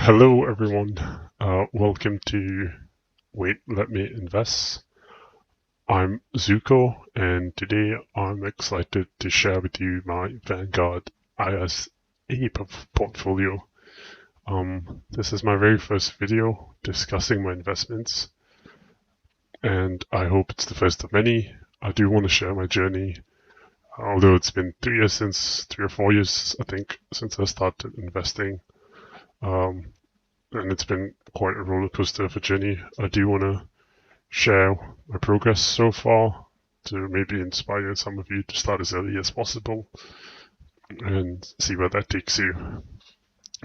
Hello everyone, welcome to Wait Let Me Invest. I'm Zuko and today I'm excited to share with you my Vanguard ISA portfolio. This is my very first video discussing my investments and I hope it's the first of many. I do want to share my journey, although it's been 3 or 4 years I think since I started investing. And it's been quite a roller coaster of a journey. I do want to share my progress so far to maybe inspire some of you to start as early as possible and see where that takes you.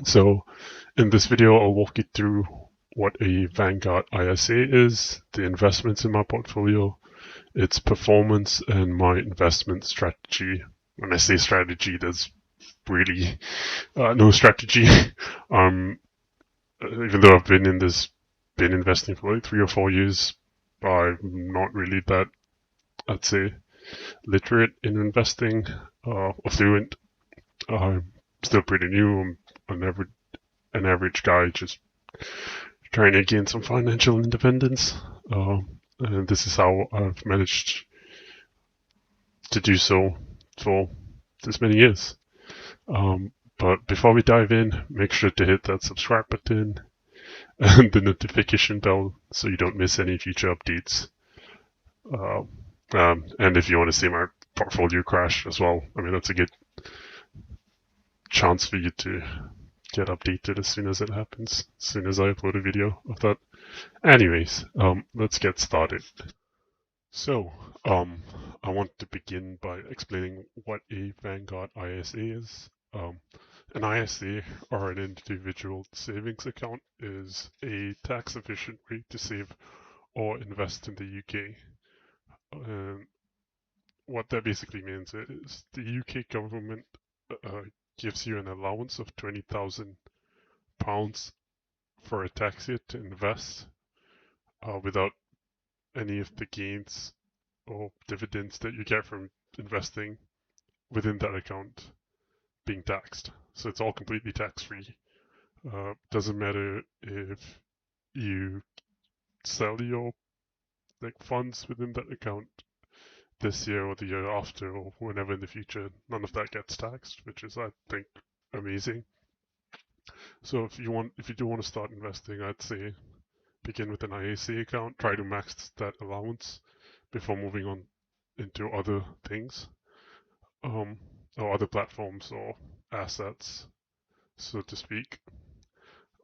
So in this video, I'll walk you through what a Vanguard ISA is, the investments in my portfolio, its performance, and my investment strategy. When I say strategy, there's really no strategy. Even though I've been investing for like 3 or 4 years, I'm not really that, I'd say, literate in investing or fluent. I'm still pretty new. I'm an average guy just trying to gain some financial independence. And this is how I've managed to do so for this many years. But before we dive in, make sure to hit that subscribe button and the notification bell so you don't miss any future updates. And if you want to see my portfolio crash as well, I mean, that's a good chance for you to get updated as soon as it happens, as soon as I upload a video of that. Anyways, let's get started. So, I want to begin by explaining what a Vanguard ISA is. An ISA, or an individual savings account, is a tax-efficient way to save or invest in the UK. What that basically means is the UK government gives you an allowance of £20,000 for a tax year to invest without any of the gains or dividends that you get from investing within that account being taxed. So it's all completely tax-free. Doesn't matter if you sell your funds within that account this year or the year after or whenever in the future. None of that gets taxed, which is, I think, amazing. So if you do want to start investing, I'd say begin with an ISA account. Try to max that allowance before moving on into other things, or other platforms or assets, so to speak.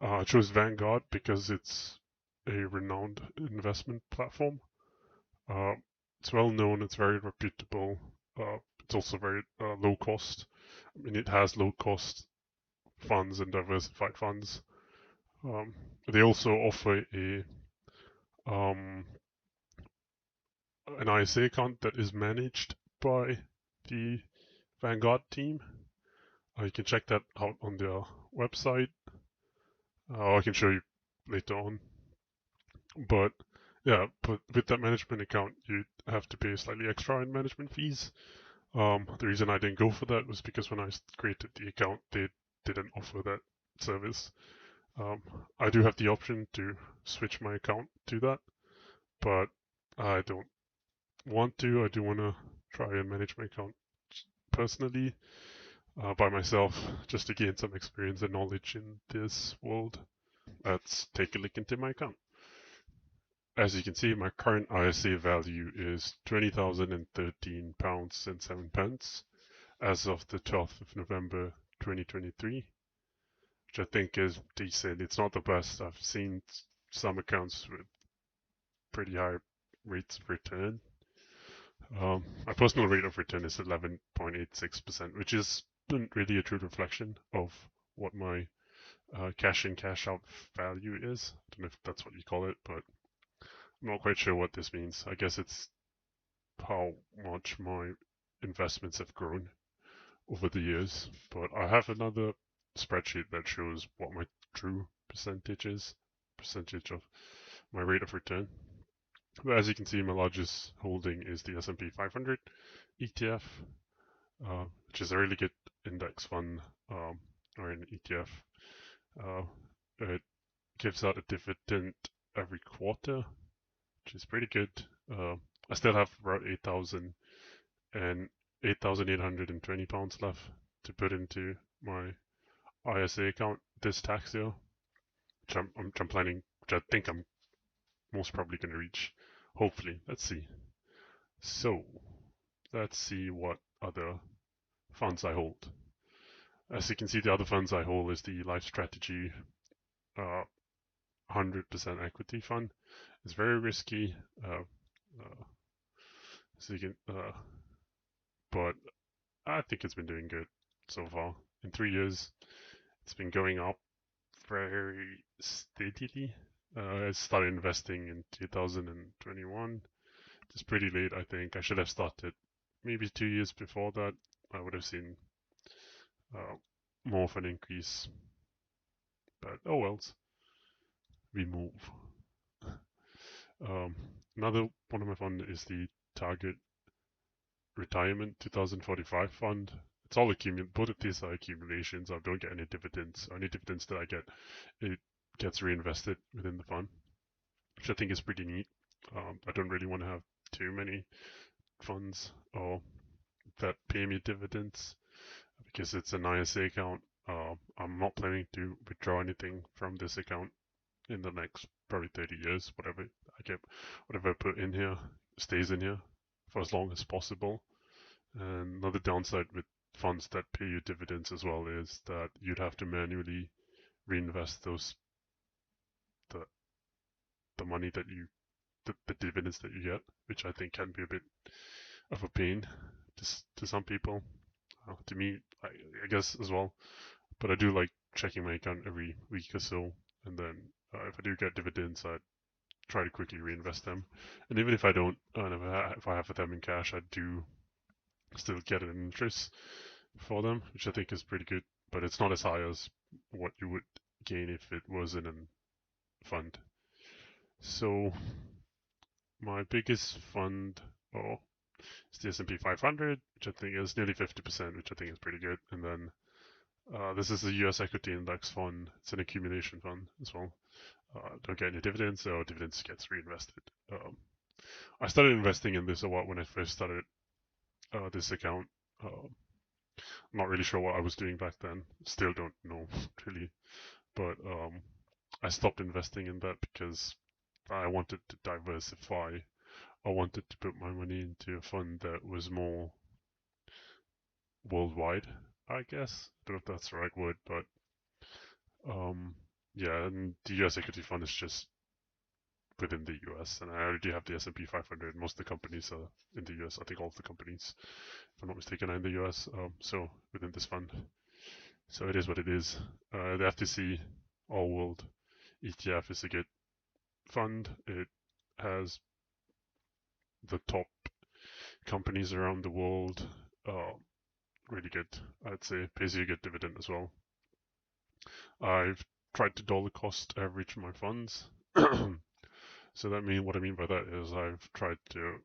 I chose Vanguard because it's a renowned investment platform. It's well known, it's very reputable, it's also very low cost. I mean, it has low cost funds and diversified funds. They also offer an ISA account that is managed by the Vanguard team. You can check that out on their website. I can show you later on. But yeah, but with that management account, you have to pay slightly extra in management fees. The reason I didn't go for that was because when I created the account, they didn't offer that service. I do have the option to switch my account to that, but I don't want to. I do want to try and manage my account personally by myself, just to gain some experience and knowledge in this world. Let's take a look into my account. As you can see, my current ISA value is £20,013.07 as of the 12th of November 2023, which I think is decent. It's not the best. I've seen some accounts with pretty high rates of return. My personal rate of return is 11.86%, which isn't really a true reflection of what my cash in, cash out value is. I don't know if that's what you call it, but I'm not quite sure what this means. I guess it's how much my investments have grown over the years. But I have another spreadsheet that shows what my true percentage is, percentage of my rate of return. But as you can see, my largest holding is the S&P 500 ETF, which is a really good index fund or an ETF. It gives out a dividend every quarter, which is pretty good. I still have about 8,000 and 8,820 pounds left to put into my ISA account this tax year, which I'm planning, which I think I'm most probably going to reach. Hopefully, let's see. So, let's see what other funds I hold. As you can see, the other funds I hold is the Life Strategy 100% equity fund. It's very risky, so you can, but I think it's been doing good so far. In 3 years, it's been going up very steadily. I started investing in 2021. It's pretty late, I think. I should have started maybe 2 years before that. I would have seen uh, more of an increase. But oh well, we move. Another one of my funds is the Target Retirement 2045 fund. It's all both of these are accumulations. I don't get any dividends. Any dividends that I get, it gets reinvested within the fund, which I think is pretty neat. I don't really want to have too many funds or that pay me dividends because it's an ISA account. I'm not planning to withdraw anything from this account in the next probably 30 years. Whatever I put in here stays in here for as long as possible. And another downside with funds that pay you dividends as well is that you'd have to manually reinvest the money that the dividends that you get, which I think can be a bit of a pain to some people. To me, I guess as well. But I do like checking my account every week or so, and then if I do get dividends, I try to quickly reinvest them. And even if I don't, if I have them in cash, I do still get an interest for them, which I think is pretty good. But it's not as high as what you would gain if it was in a fund. So my biggest fund, is the S&P 500, which I think is nearly 50%, which I think is pretty good. And then this is the US Equity Index Fund. It's an accumulation fund as well. Don't get any dividends, so dividends gets reinvested. I started investing in this a lot when I first started this account. I'm not really sure what I was doing back then. Still don't know really, but I stopped investing in that because I wanted to diversify. I wanted to put my money into a fund that was more worldwide, I guess. I don't know if that's the right word, but yeah, and the US equity fund is just within the US, and I already have the S&P 500. Most of the companies are in the US. I think all of the companies, if I'm not mistaken, are in the US. So within this fund, so it is what it is. The FTC All World ETF is a good fund. It has the top companies around the world. Really good, I'd say. Pays you a good dividend as well. I've tried to dollar cost average my funds. So what I mean by that is I've tried to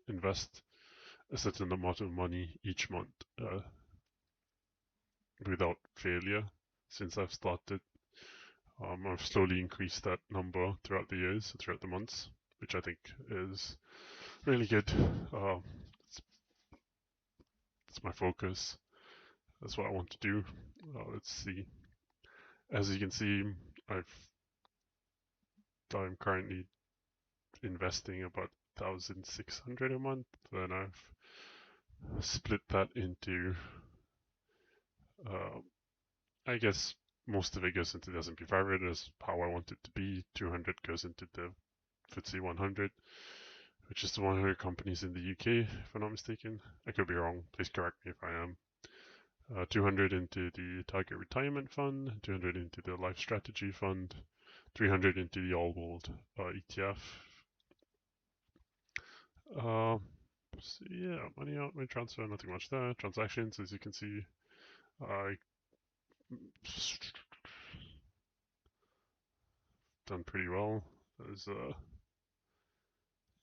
invest a certain amount of money each month without failure since I've started. I've slowly increased that number throughout the years, throughout the months, which I think is really good. It's my focus. That's what I want to do. Let's see. As you can see, I'm currently investing about 1,600 a month. Then I've split that into, I guess most of it goes into the S&P 500 as how I want it to be. 200 goes into the FTSE 100, which is the 100 companies in the UK, if I'm not mistaken. I could be wrong. Please correct me if I am. 200 into the Target Retirement Fund, 200 into the Life Strategy Fund, 300 into the All World ETF. So yeah, money out, money transfer, nothing much there. Transactions, as you can see, I done pretty well. There's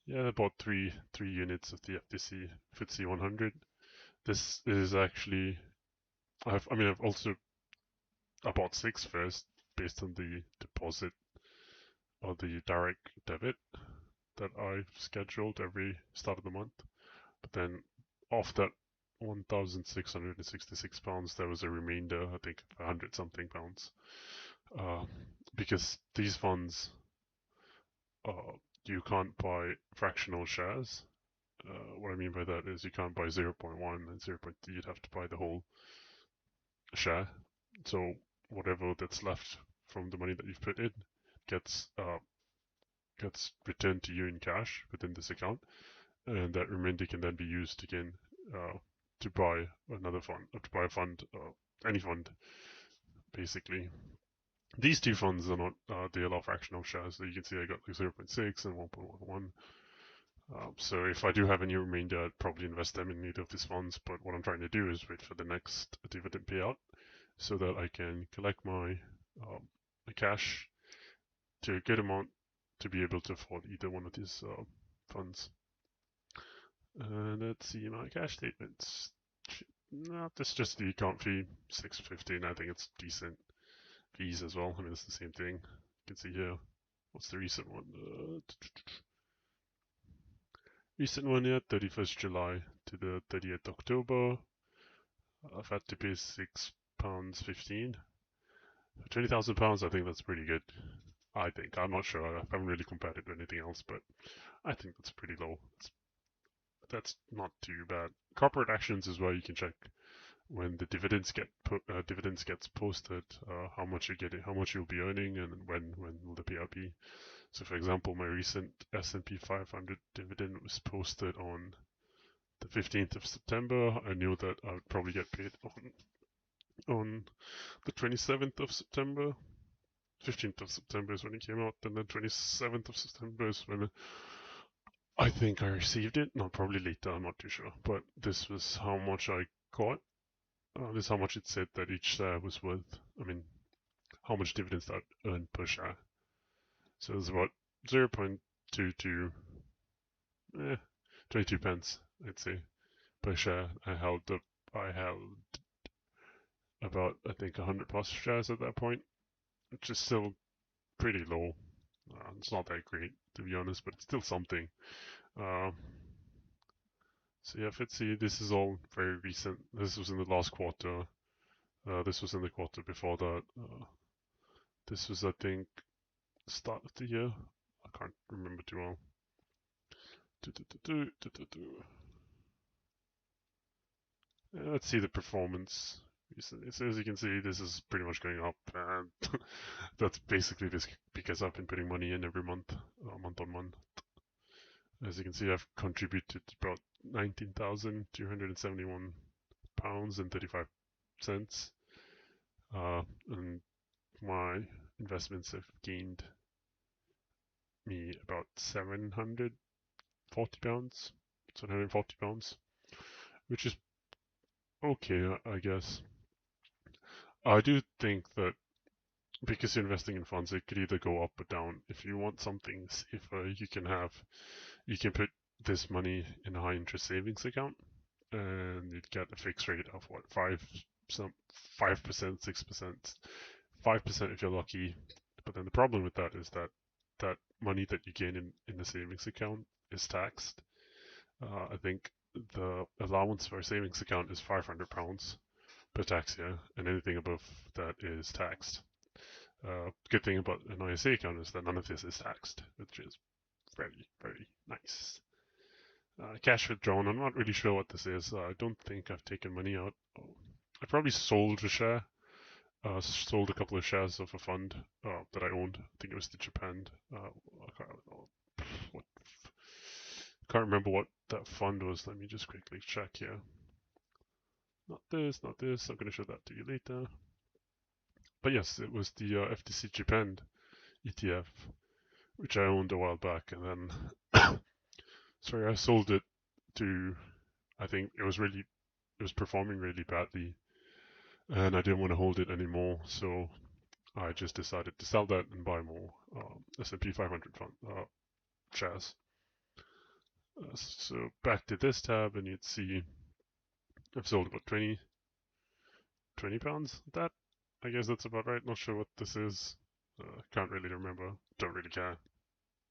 Yeah, I bought three units of the FTC FTSE 100. This is actually I've also I bought six first based on the deposit or the direct debit that I scheduled every start of the month. But then off that £1,666, there was a remainder, I think, 100 something pounds. Because these funds, uh, you can't buy fractional shares. What I mean by that is you can't buy 0.1 and 0.3, you'd have to buy the whole share. So whatever that's left from the money that you've put in gets returned to you in cash within this account, and that remainder can then be used again to buy another fund, to buy a fund, any fund, basically. These two funds are not they allow fractional shares, so you can see I got like 0.6 and 1.11. So if I do have any remainder, I'd probably invest them in either of these funds. But what I'm trying to do is wait for the next dividend payout so that I can collect my cash to a good amount to be able to afford either one of these funds. Let's see my cash statements. No, this is just the account fee, $6.15. I think it's decent fees as well. I mean, it's the same thing. You can see here. What's the recent one? Recent one here, 31st July to the 30th October. I've had to pay £6.15. For £20,000, I think that's pretty good. I think. I'm not sure. I haven't really compared it to anything else, but I think that's pretty low. That's not too bad. Corporate actions is where you can check when the dividends gets posted, how much you're getting, how much you'll be earning, and when will the payout be. So, for example, my recent S&P 500 dividend was posted on the 15th of September. I knew that I would probably get paid on the 27th of September. 15th of September is when it came out, and then 27th of September is when I think I received it. No, probably later, I'm not too sure. But this was how much I got. This is how much it said that each share was worth. I mean, how much dividends that earned per share. So it was about 0.22, 22 pence, I'd say, per share. I held about, I think, 100 plus shares at that point, which is still pretty low. It's not that great, to be honest, but it's still something. So yeah, FTSE, this is all very recent. This was in the last quarter. This was in the quarter before that. This was, I think, start of the year. I can't remember too well. Let's see the performance. So as you can see, this is pretty much going up, and that's basically because I've been putting money in every month, month on month. As you can see, I've contributed about £19,271 and 35 cents, and my investments have gained me about £740, which is okay, I guess. I do think that because you're investing in funds, it could either go up or down. If you want something safer, you can put this money in a high interest savings account, and you'd get a fixed rate of what 5%, 6%, 5% if you're lucky. But then the problem with that is that money that you gain in the savings account is taxed. I think the allowance for a savings account is £500 per tax year, and anything above that is taxed. Good thing about an ISA account is that none of this is taxed, which is very, very nice. Cash withdrawn, I'm not really sure what this is. I don't think I've taken money out. I probably sold a share. Sold a couple of shares of a fund that I owned. I think it was the Japan. Can't remember what that fund was. Let me just quickly check here. Not this, not this. I'm going to show that to you later. But yes, it was the FTC Japan ETF, which I owned a while back, and then sorry, I sold it to. I think it was performing really badly, and I didn't want to hold it anymore, so I just decided to sell that and buy more S&P 500 fund shares. So back to this tab, and you'd see I've sold about 20 pounds. That, I guess that's about right. Not sure what this is. Can't really remember. Don't really care.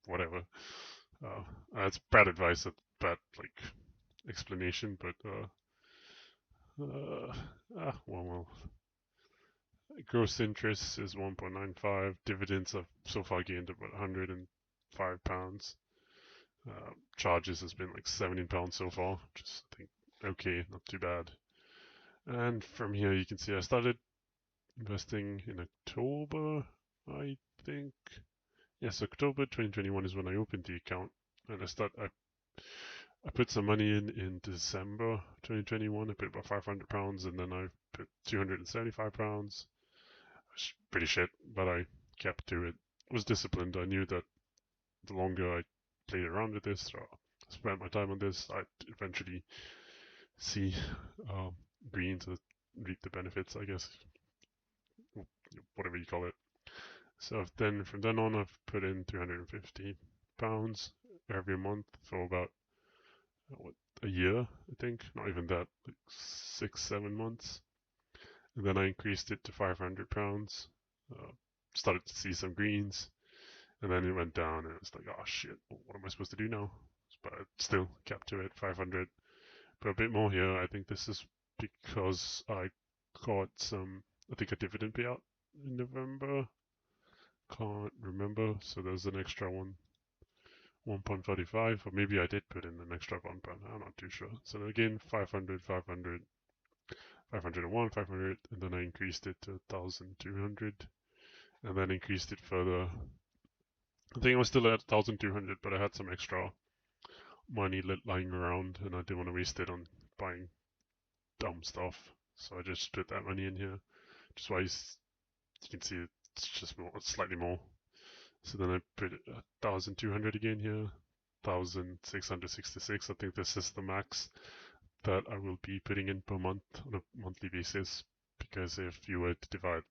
Whatever. It's bad advice, bad like explanation, but well. Gross interest is 1.95. Dividends have so far gained about 105 pounds. Charges has been like 17 pounds so far, just I think okay, not too bad. And from here you can see I started investing in October, I think. Yes, October 2021 is when I opened the account, and I put some money in December 2021. I put about 500 pounds, and then I put 275 pounds. It's pretty shit, but I kept to it. I was disciplined. I knew that the longer I played around with this, or spent my time on this, I'd eventually see green to reap the benefits, I guess, whatever you call it. So then from then on, I've put in 350 pounds every month for about a year, I think. Not even that, like 6-7 months. And then I increased it to 500 pounds. Started to see some greens, and then it went down, and it's like, oh shit, what am I supposed to do now? But I still kept to it, 500. But a bit more here. I think this is because I got I think a dividend payout in November. Can't remember. So there's an extra 1.45, or maybe I did put in an extra one, but I'm not too sure. So again, 500, 500, 501, 500, and then I increased it to 1,200, and then increased it further. I think I was still at 1,200, but I had some extra money lying around, and I didn't want to waste it on buying dumb stuff. So I just put that money in here. Just why you can see it's just more, slightly more. So then I put 1,200 again here. 1,666. I think this is the max that I will be putting in per month on a monthly basis, because if you were to divide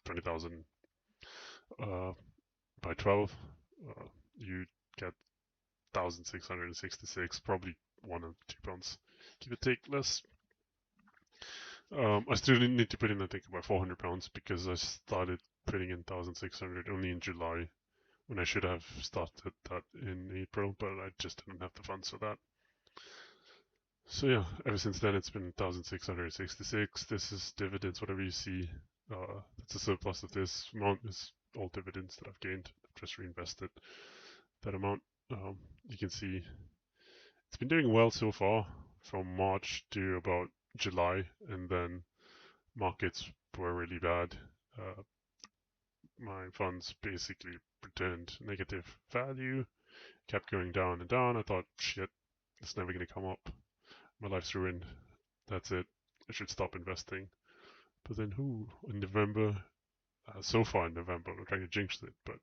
20,000 by 12, you get 1,666, probably 1 or 2 pounds, give or take less. I still need to put in, I think, about 400 pounds, because I started putting in 1,600 only in July, when I should have started that in April, but I just didn't have the funds for that. So yeah, ever since then it's been 1,666. This is dividends, whatever you see. That's a surplus of this amount is all dividends that I've gained. I've just reinvested that amount. You can see it's been doing well so far from March to about July, and then markets were really bad. My funds basically returned negative value, kept going down and down. I thought, shit, it's never going to come up. My life's ruined. That's it. I should stop investing. But then, in November, so far in November, we're trying to jinx it, but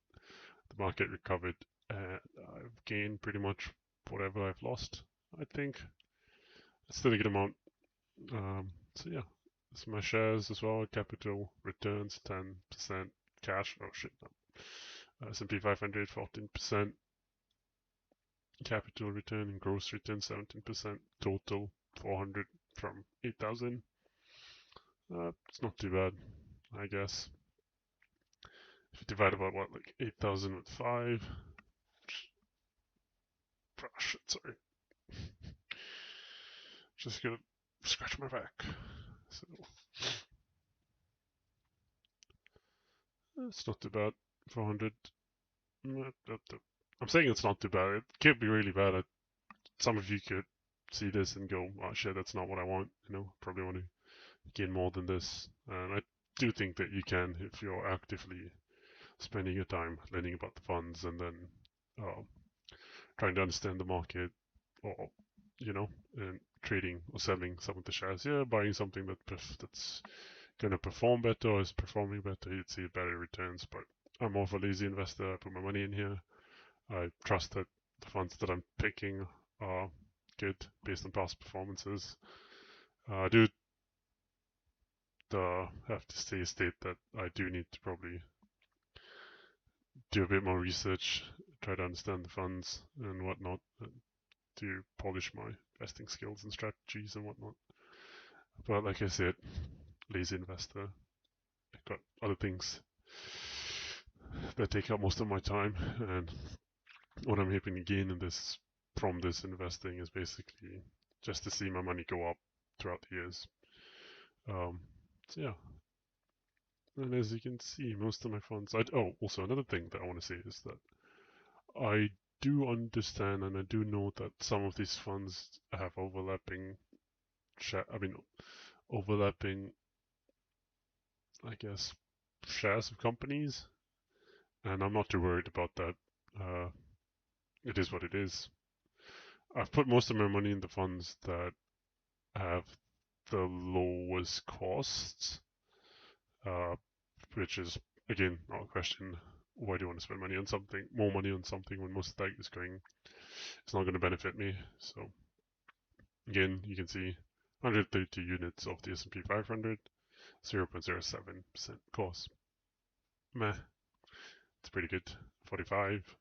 the market recovered, and I've gained pretty much whatever I've lost, I think. It's still a good amount. So yeah, that's my shares as well. Capital returns 10%, cash. Oh shit, no. S&P 500 14%. Capital return and gross return 17%. Total 400 from 8,000. It's not too bad, I guess. If you divide about what, like 8,000 with 5. Oh shit, sorry. Just gonna scratch my back. So it's not too bad. 400. I'm saying it's not too bad. It could be really bad. Some of you could see this and go, "Oh shit, that's not what I want." Probably want to gain more than this. And I do think that you can, if you're actively spending your time learning about the funds, and then trying to understand the market, or and trading or selling some of the shares. Yeah, buying something that's going to perform better or is performing better, you'd see better returns. But I'm more of a lazy investor. I put my money in here. I trust that the funds that I'm picking are good based on past performances. I do have to state that I do need to probably do a bit more research, try to understand the funds and whatnot. to polish my investing skills and strategies and whatnot. But like I said, lazy investor. I've got other things that take up most of my time, and what I'm hoping to gain from this investing is basically just to see my money go up throughout the years. So yeah, and as you can see, most of my funds. Also another thing that I want to say is that I do understand and I do know that some of these funds have overlapping, overlapping, I guess, shares of companies, and I'm not too worried about that. It is what it is. I've put most of my money in the funds that have the lowest costs, which is, again, not a question. Why do you want to spend money on something, more money on something when most of that is going, it's not going to benefit me? So, again, you can see 132 units of the S&P 500, 0.07% cost. Meh, it's pretty good. 45.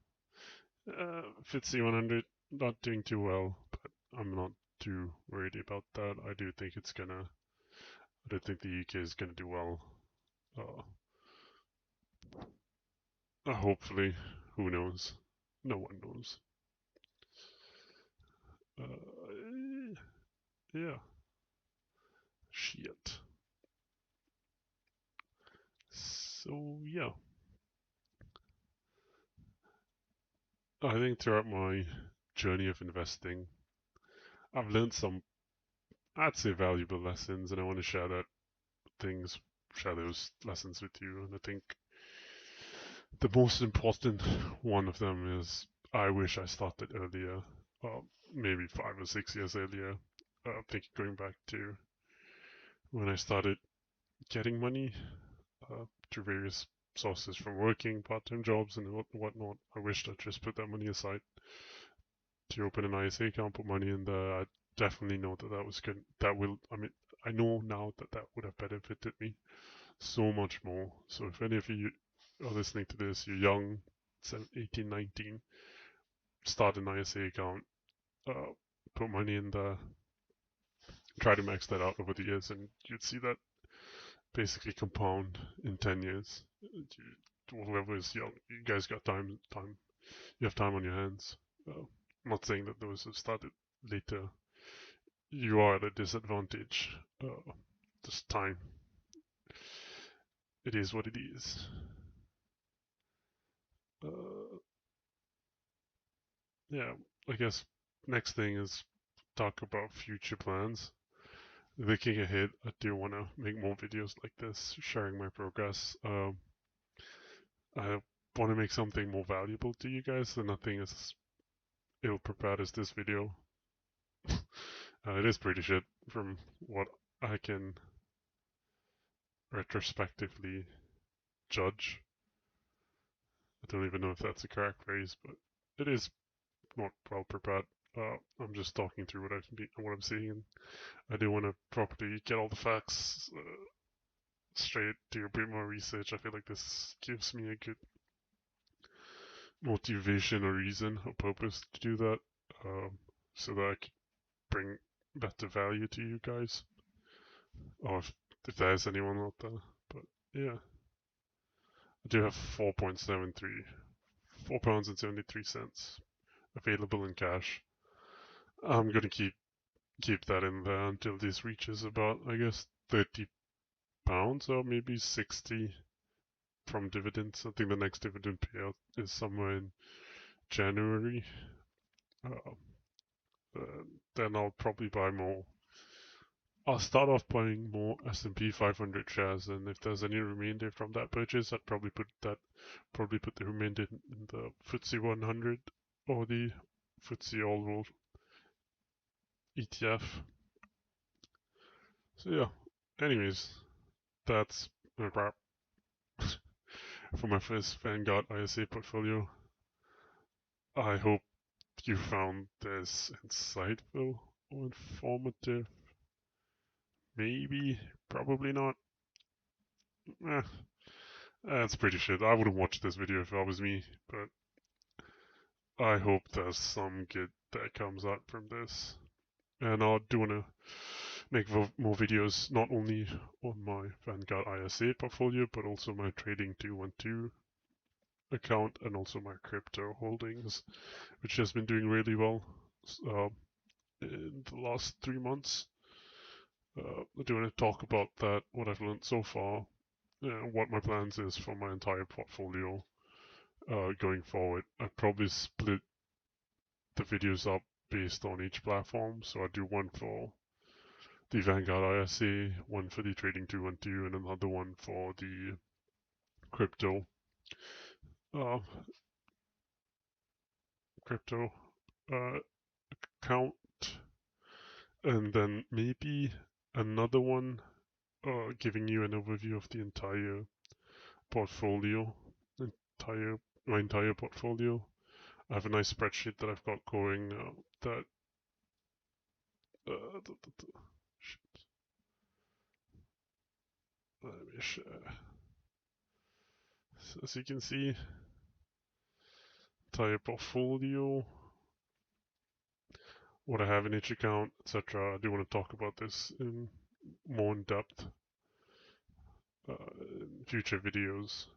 FTSE 100, not doing too well, but I'm not too worried about that. I don't think the UK is gonna do well. Hopefully, who knows? No one knows. Yeah. Shit. So yeah, I think throughout my journey of investing, I've learned some, I'd say, valuable lessons, and I want to share those lessons with you. And I think the most important one of them is I wish I started earlier, maybe 5 or 6 years earlier. I think going back to when I started getting money through various sources from working, part-time jobs and whatnot. I wished I'd just put that money aside to open an ISA account, put money in there. I definitely know that was good. I know now that would have benefited me so much more. So if any of you are listening to this, you're young, 18, 19, start an ISA account, put money in there, try to max that out over the years, and you'd see that basically compound in 10 years. Whoever is young, you guys got time. You have time on your hands. I'm not saying that those who started later, you are at a disadvantage. Just time. It is what it is. Yeah, I guess next thing is talk about future plans. Looking ahead, I do want to make more videos like this, sharing my progress. I want to make something more valuable to you guys, and nothing as ill-prepared as this video. It is pretty shit from what I can retrospectively judge. I don't even know if that's a correct phrase, but it is not well prepared. I'm just talking through what I'm seeing, and I do want to properly get all the facts straight, do a bit more research. I feel like this gives me a good motivation or reason or purpose to do that, so that I can bring better value to you guys, or if there's anyone out there. But yeah, I do have 4 pounds and 73 cents available in cash. I'm gonna keep that in there until this reaches about, I guess, 30 pounds or maybe 60 from dividends. I think the next dividend payout is somewhere in January. Then I'll probably buy more. I'll start off buying more S&P 500 shares, and if there's any remainder from that purchase, I'd probably put the remainder in the FTSE 100 or the FTSE All World ETF. So yeah. Anyways, that's a wrap for my first Vanguard ISA portfolio. I hope you found this insightful or informative. Maybe, probably not. That's pretty shit. I wouldn't watch this video if I was me, but I hope there's some good that comes out from this. And I do want to make more videos, not only on my Vanguard ISA portfolio, but also my Trading 212 account and also my crypto holdings, which has been doing really well in the last 3 months. I do want to talk about that, what I've learned so far, and what my plans is for my entire portfolio going forward. I'd probably split the videos up based on each platform. So I do one for the Vanguard ISA, one for the Trading 212, and another one for the crypto uh, crypto account, and then maybe another one giving you an overview of the entire portfolio, my entire portfolio. I have a nice spreadsheet that I've got going that let me share. So as you can see, entire portfolio, what I have in each account, etc. I do want to talk about this in more in depth in future videos.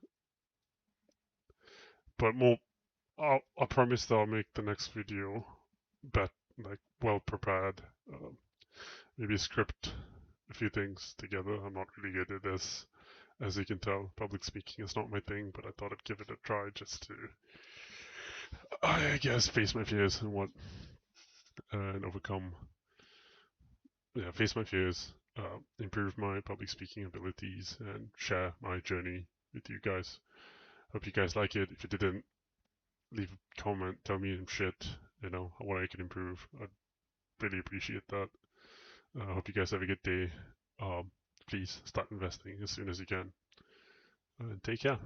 But more, I promise that I'll make the next video well prepared. Maybe script a few things together. I'm not really good at this, as you can tell. Public speaking is not my thing, but I thought I'd give it a try just to, I guess, face my fears and overcome. Yeah, face my fears, improve my public speaking abilities, and share my journey with you guys. Hope you guys like it. If you didn't, leave a comment, tell me some shit, what I can improve. I'd really appreciate that. Hope you guys have a good day. Please start investing as soon as you can. Take care.